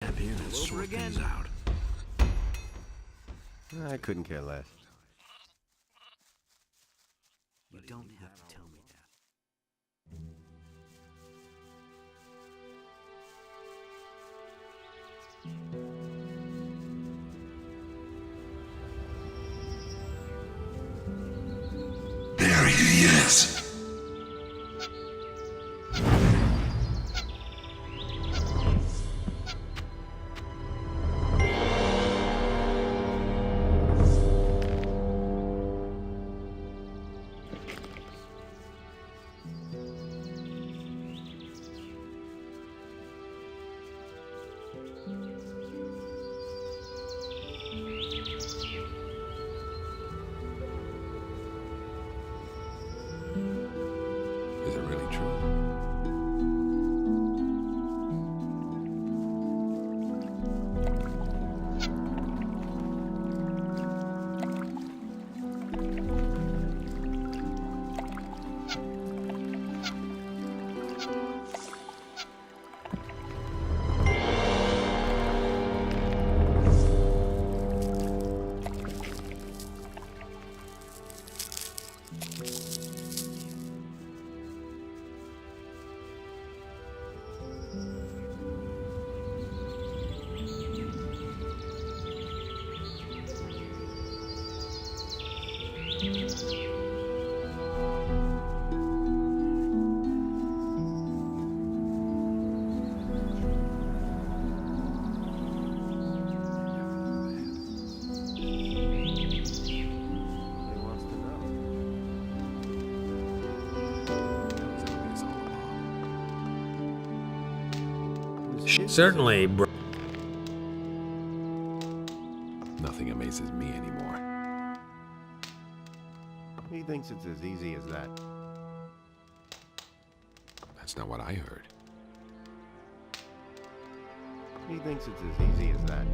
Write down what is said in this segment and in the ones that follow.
Here and sort things out. I couldn't care less. You don't have to tell me that. There he is. Is it really true? He wants to know. It was his Certainly, bro. Nothing amazes me anymore. He thinks it's as easy as that. That's not what I heard. He thinks it's as easy as that.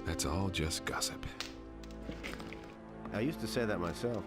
That's all just gossip. I used to say that myself.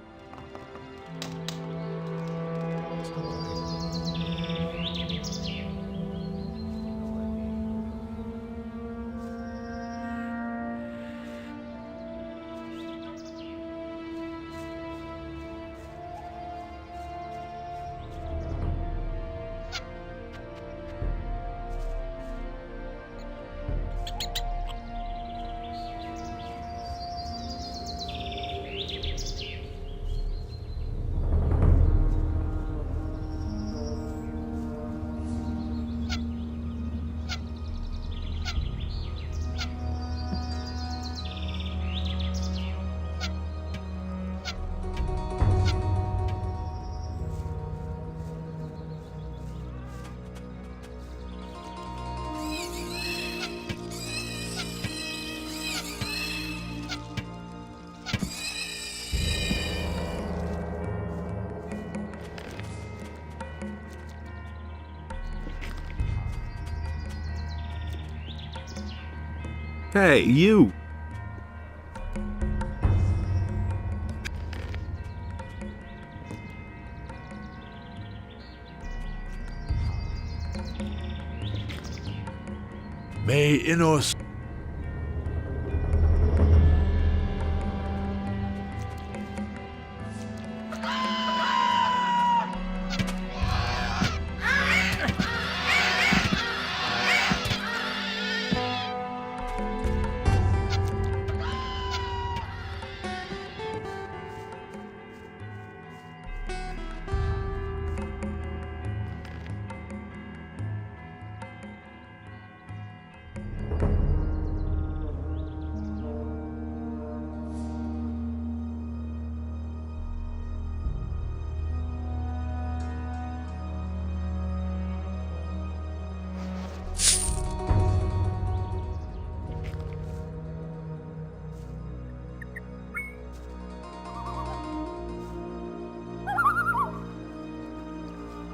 Hey, you! May Innos.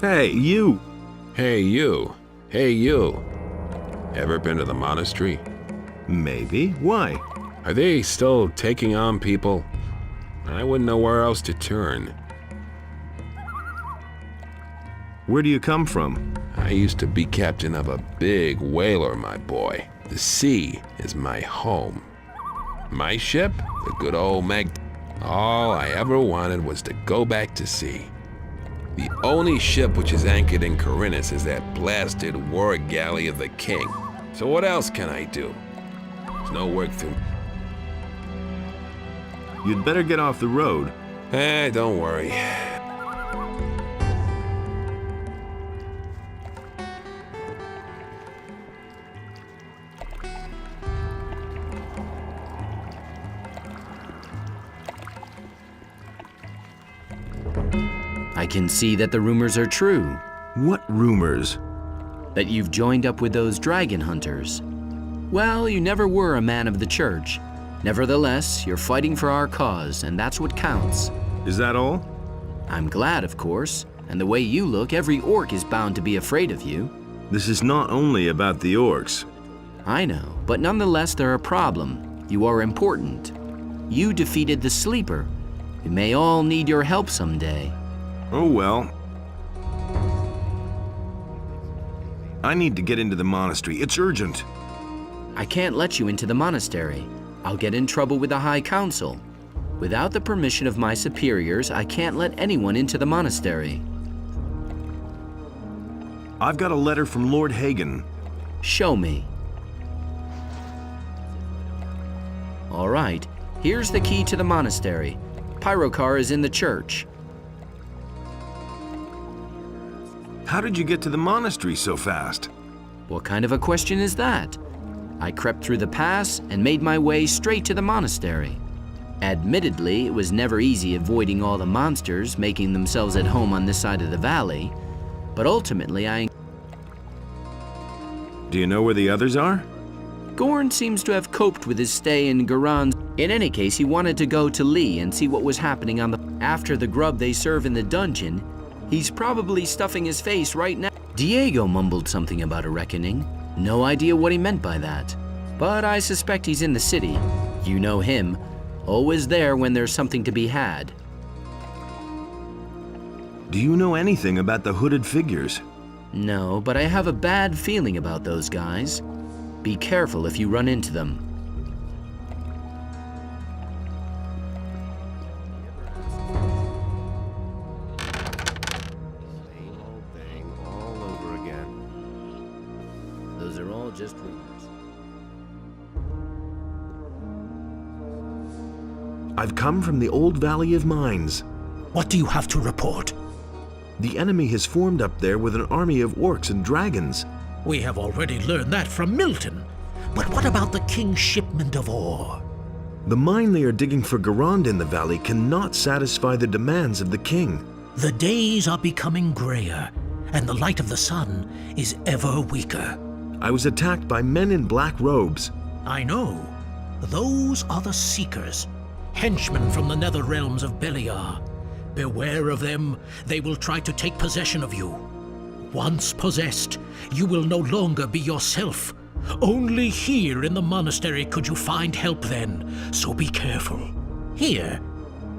Hey, you! Hey, you. Hey, you. Ever been to the monastery? Maybe. Why? Are they still taking on people? I wouldn't know where else to turn. Where do you come from? I used to be captain of a big whaler, my boy. The sea is my home. My ship, the good old all I ever wanted was to go back to sea. The only ship which is anchored in Corinthus is that blasted war galley of the king. So what else can I do? There's no work through. You'd better get off the road. Don't worry. I can see that the rumors are true. What rumors? That you've joined up with those dragon hunters. Well, you never were a man of the church. Nevertheless, you're fighting for our cause, and that's what counts. Is that all? I'm glad, of course. And the way you look, every orc is bound to be afraid of you. This is not only about the orcs. I know, but nonetheless, they're a problem. You are important. You defeated the Sleeper. We may all need your help someday. Oh well. I need to get into the monastery. It's urgent. I can't let you into the monastery. I'll get in trouble with the High Council. Without the permission of my superiors, I can't let anyone into the monastery. I've got a letter from Lord Hagen. Show me. All right, here's the key to the monastery. Pyrocar is in the church. How did you get to the monastery so fast? What kind of a question is that? I crept through the pass and made my way straight to the monastery. Admittedly, it was never easy avoiding all the monsters making themselves at home on this side of the valley, but ultimately Do you know where the others are? Gorn seems to have coped with his stay in Garan. In any case, he wanted to go to Lee and see what was happening after the grub they serve in the dungeon. He's probably stuffing his face right now. Diego mumbled something about a reckoning. No idea what he meant by that. But I suspect he's in the city. You know him. Always there when there's something to be had. Do you know anything about the hooded figures? No, but I have a bad feeling about those guys. Be careful if you run into them. Same old thing all over again. Those are all just rumors. I've come from the old Valley of Mines. What do you have to report? The enemy has formed up there with an army of orcs and dragons. We have already learned that from Milton. But what about the king's shipment of ore? The mine they are digging for Garand in the valley cannot satisfy the demands of the king. The days are becoming grayer, and the light of the sun is ever weaker. I was attacked by men in black robes. I know. Those are the Seekers, henchmen from the nether realms of Beliar. Beware of them. They will try to take possession of you. Once possessed, you will no longer be yourself. Only here in the monastery could you find help then, so be careful. Here,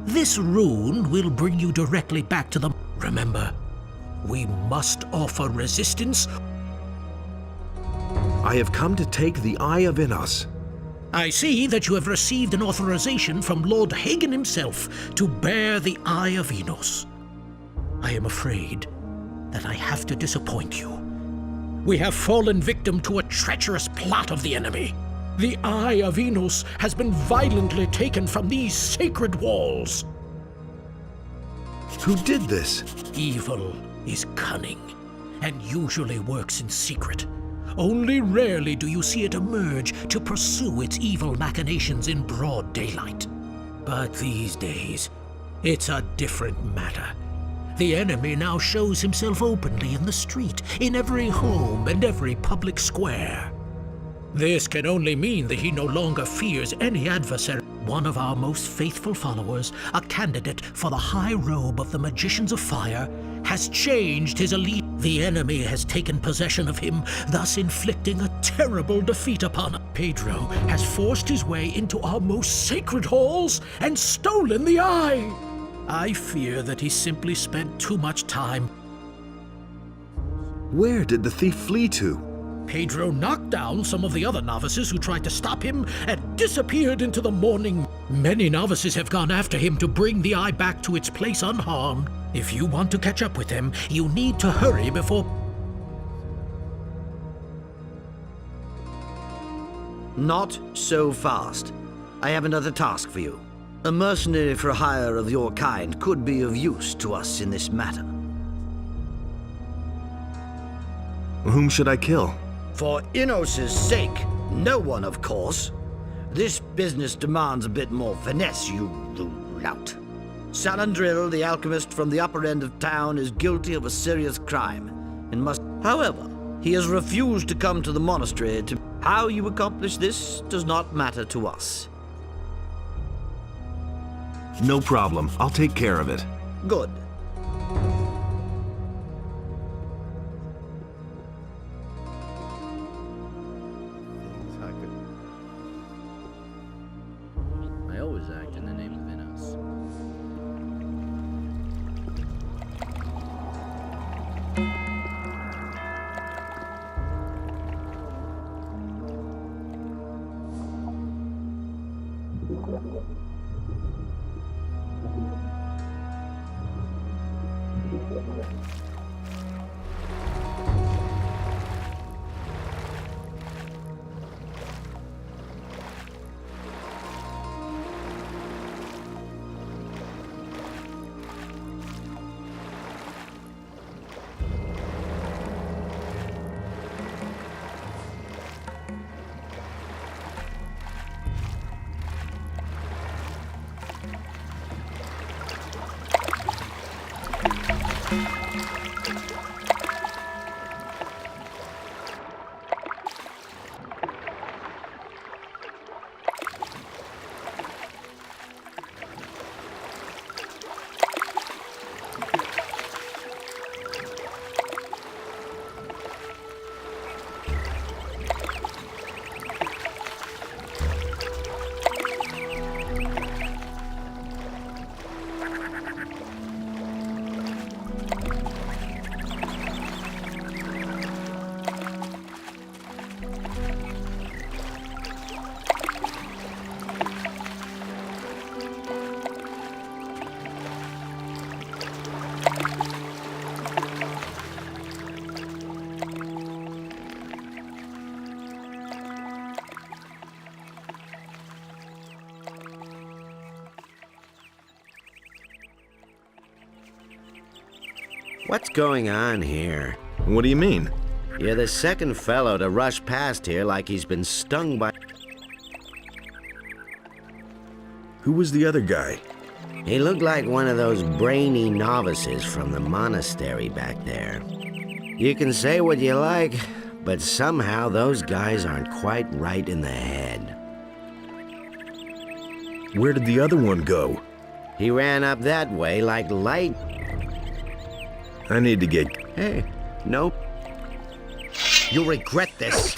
this rune will bring you directly back to them. Remember, we must offer resistance. I have come to take the Eye of Innos. I see that you have received an authorization from Lord Hagen himself to bear the Eye of Innos. I am afraid that I have to disappoint you. We have fallen victim to a treacherous plot of the enemy. The Eye of Innos has been violently taken from these sacred walls. Who did this? Evil is cunning and usually works in secret. Only rarely do you see it emerge to pursue its evil machinations in broad daylight. But these days, it's a different matter. The enemy now shows himself openly in the street, in every home and every public square. This can only mean that he no longer fears any adversary. One of our most faithful followers, a candidate for the high robe of the Magicians of Fire, has changed his elite. The enemy has taken possession of him, thus inflicting a terrible defeat upon us. Pedro has forced his way into our most sacred halls and stolen the eye. I fear that he simply spent too much time. Where did the thief flee to? Pedro knocked down some of the other novices who tried to stop him and disappeared into the morning. Many novices have gone after him to bring the eye back to its place unharmed. If you want to catch up with him, you need to hurry before... Not so fast. I have another task for you. A mercenary for hire of your kind could be of use to us in this matter. Whom should I kill? For Innos' sake, no one, of course. This business demands a bit more finesse, you lout. Salandril, the alchemist from the upper end of town, is guilty of a serious crime and must... However, he has refused to come to the monastery to... How you accomplish this does not matter to us. No problem. I'll take care of it. Good. Things I could... I always act in the name of Innos. What's going on here? What do you mean? You're the second fellow to rush past here like he's been stung by... Who was the other guy? He looked like one of those brainy novices from the monastery back there. You can say what you like, but somehow those guys aren't quite right in the head. Where did the other one go? He ran up that way like light... I need to get... Hey, nope. You'll regret this.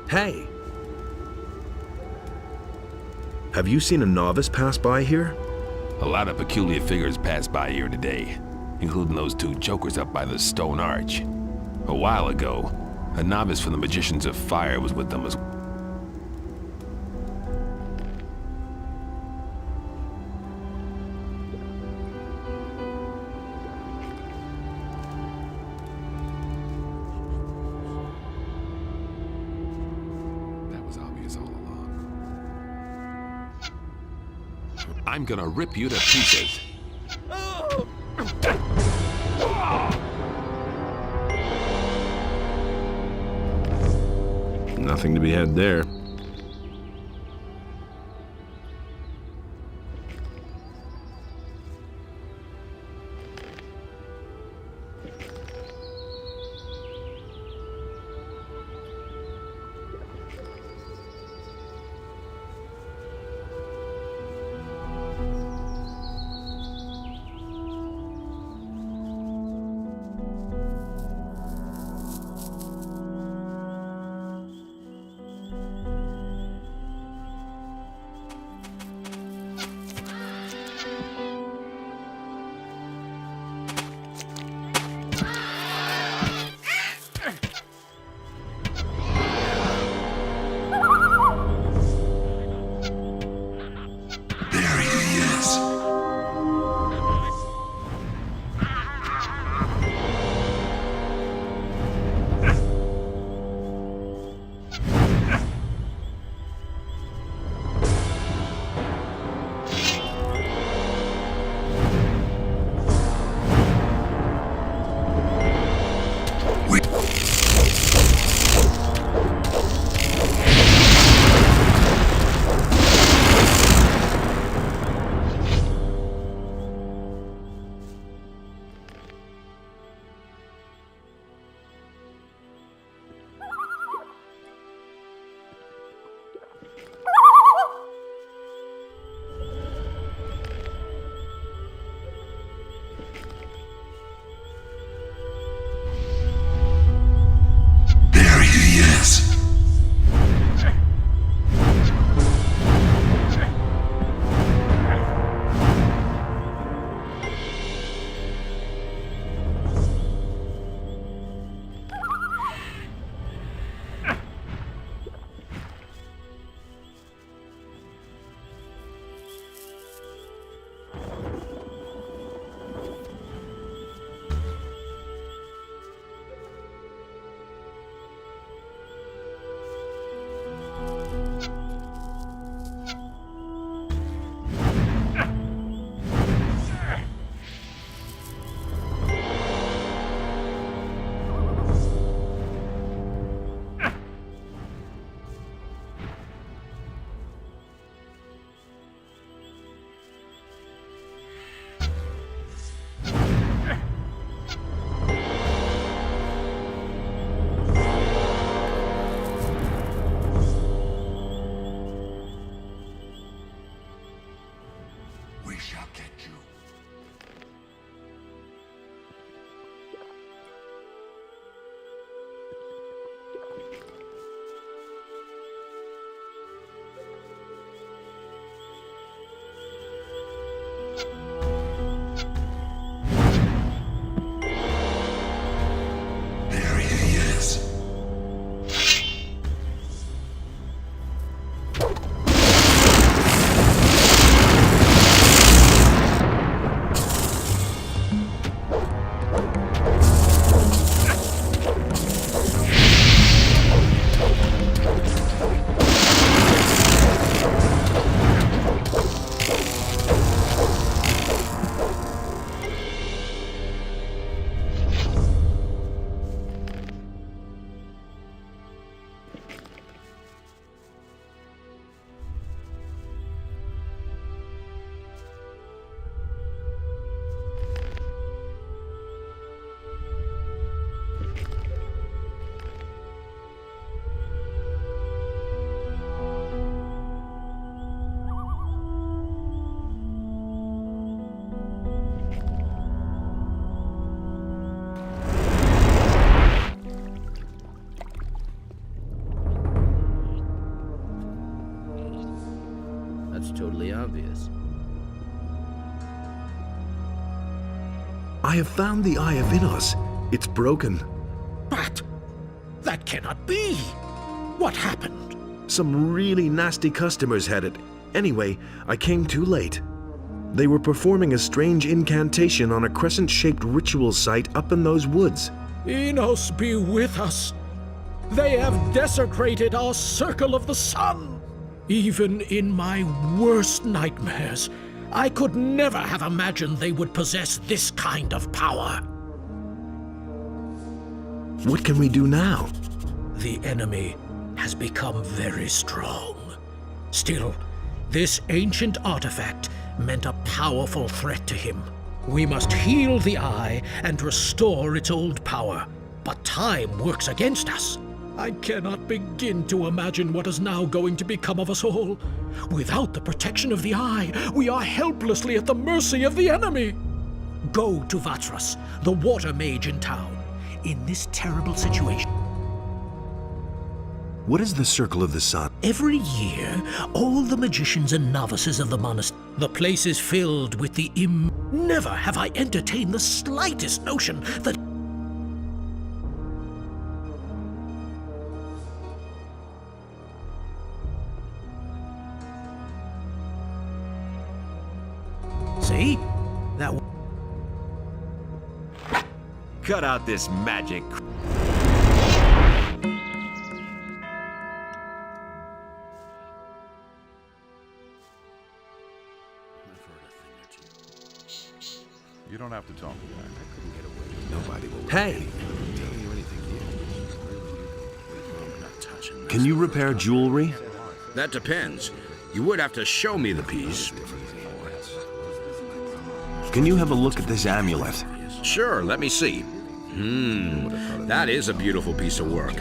Hey! Have you seen a novice pass by here? A lot of peculiar figures passed by here today, including those two jokers up by the stone arch. A while ago, a novice from the Magicians of Fire was with them as well. That was obvious all along. I'm gonna rip you to pieces. Nothing to be had there. It's totally obvious. I have found the Eye of Innos. It's broken. But that cannot be. What happened? Some really nasty customers had it. Anyway, I came too late. They were performing a strange incantation on a crescent-shaped ritual site up in those woods. Innos be with us. They have desecrated our circle of the sun. Even in my worst nightmares, I could never have imagined they would possess this kind of power. What can we do now? The enemy has become very strong. Still, this ancient artifact meant a powerful threat to him. We must heal the eye and restore its old power. But time works against us. I cannot begin to imagine what is now going to become of us all. Without the protection of the eye, we are helplessly at the mercy of the enemy. Go to Vatras, the water mage in town. In this terrible situation, What is the Circle of the Sun? every year, all the magicians and novices of the monastery, the place is filled with the Never have I entertained the slightest notion that See? That Cut out this magic. You don't have to talk to that. Nobody will Hey! tell you anything here. Can you repair jewelry? That depends. You would have to show me the piece. Can you have a look at this amulet? Sure, let me see. That is a beautiful piece of work.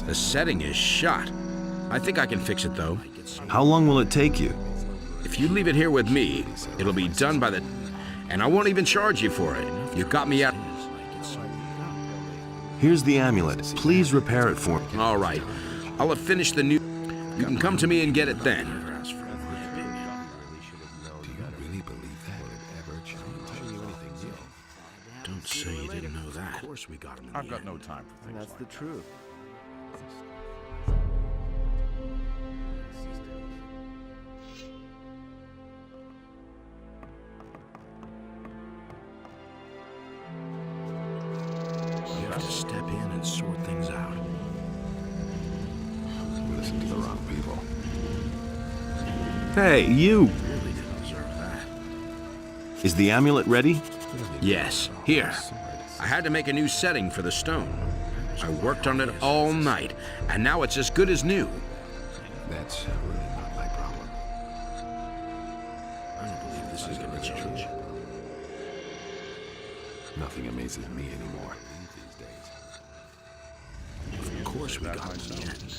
The setting is shot. I think I can fix it, though. How long will it take you? If you leave it here with me, it'll be done by the... And I won't even charge you for it. You got me out... Here's the amulet. Please repair it for me. All right. I'll have finished the new... You can come to me and get it then. Do you really believe that would ever change? Telling you anything new? Don't say you didn't know that. Of course we got him. I've got no time for things That's like the truth. You have to step in and sort things out. Listen to the wrong people. Hey, you! Really didn't deserve that. Is the amulet ready? Yes. Here. I had to make a new setting for the stone. I worked on it all night, and now it's as good as new. That's really not my problem. I don't believe this is gonna change. Nothing amazes me anymore these days. Of course we got him in the end.